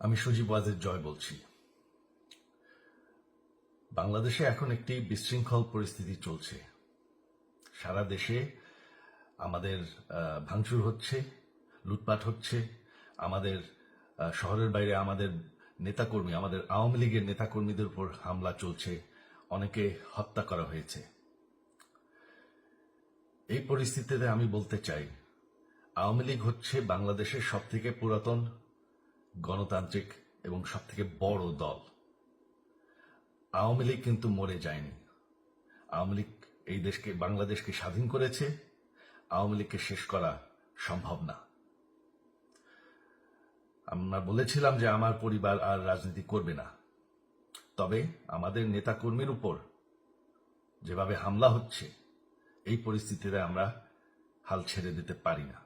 আমি সজীব ওয়াজেদ জয় বলছি। বাংলাদেশে এখন একটি বিশৃঙ্খল পরিস্থিতি চলছে। সারা দেশে আমাদের ভাঙচুর হচ্ছে, লুটপাট হচ্ছে। আমাদের শহরের বাইরে আমাদের নেতাকর্মী, আমাদের আওয়ামী লীগের নেতাকর্মীদের উপর হামলা চলছে, অনেকে হত্যা করা হয়েছে। এই পরিস্থিতিতে আমি বলতে চাই, আওয়ামী লীগ হচ্ছে বাংলাদেশের সবথেকে পুরাতন গণতান্ত্রিক এবং সবথেকে বড় দল। আওয়ামী লীগ কিন্তু মরে যায়নি। আওয়ামী লীগ এই দেশকে, বাংলাদেশকে স্বাধীন করেছে। আওয়ামী লীগকে শেষ করা সম্ভব না। আমরা বলেছিলাম যে আমার পরিবার আর রাজনীতি করবে না, তবে আমাদের নেতাকর্মীর উপর যেভাবে হামলা হচ্ছে, এই পরিস্থিতিতে আমরা হাল ছেড়ে দিতে পারি না।